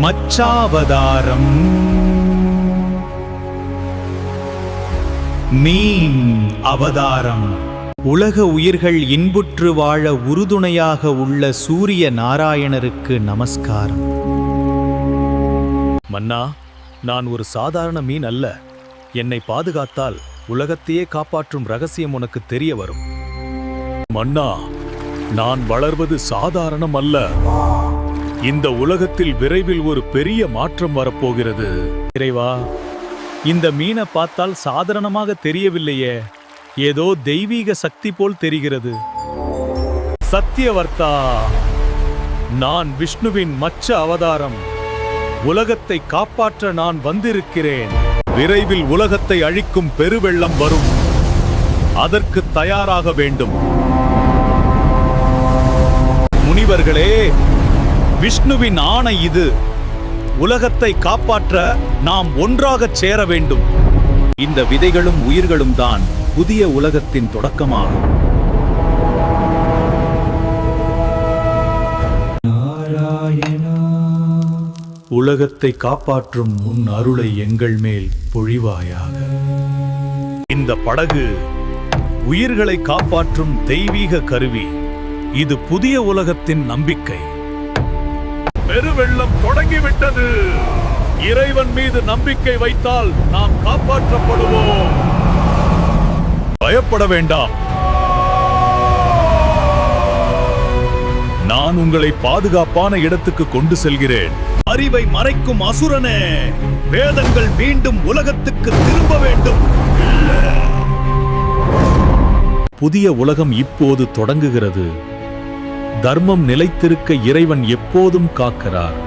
மச்சாவதாரம். மீன் அவதாரம். உலக உயிர்கள் இன்புற்று வாழ உறுதுணையாக உள்ள சூரிய நாராயணருக்கு நமஸ்காரம். மன்னா, நான் ஒரு சாதாரண மீன் அல்ல. என்னை பாதுகாத்தால் உலகத்தையே காப்பாற்றும் ரகசியம் உனக்கு தெரிய வரும். மன்னா, நான் வளர்வது சாதாரணம் அல்ல. இந்த உலகத்தில் விரைவில் ஒரு பெரிய மாற்றம் வரப்போகிறது. இறைவா, இந்த மீனை பார்த்தால் சாதாரணமாக தெரியவில்லையே, ஏதோ தெய்வீக சக்தி போல் தெரிகிறது. சத்தியவர்த்தா, நான் விஷ்ணுவின் மச்ச அவதாரம். உலகத்தை காப்பாற்ற நான் வந்திருக்கிறேன். விரைவில் உலகத்தை அழிக்கும் பெருவெள்ளம் வரும். அதற்கு தயாராக வேண்டும். முனிவர்களே, விஷ்ணுவின் ஆணை இது. உலகத்தை காப்பாற்ற நாம் ஒன்றாகச் சேர வேண்டும். இந்த விதைகளும் உயிர்களும் தான் புதிய உலகத்தின் தொடக்கமாகும். நாராயணா, உலகத்தை காப்பாற்றும் உன் அருளை எங்கள் மேல் பொழிவாயாக. இந்த படகு உயிர்களை காப்பாற்றும் தெய்வீக கருவி. இது புதிய உலகத்தின் நம்பிக்கை. பெருவெள்ளம் தொடங்கிவிட்டது. இறைவன் மீது நம்பிக்கை வைத்தால் நாம் காப்பாற்றப்படுவோம். பயப்பட வேண்டாம். நான் உங்களை பாதுகாப்பான இடத்துக்கு கொண்டு செல்கிறேன். அறிவை மறைக்கும் அசுரனே, வேதங்கள் மீண்டும் உலகத்துக்கு திரும்ப வேண்டும். புதிய உலகம் இப்போது தொடங்குகிறது. தர்மம் நிலைத்திருக்க இறைவன் எப்போதும் காக்கிறார்.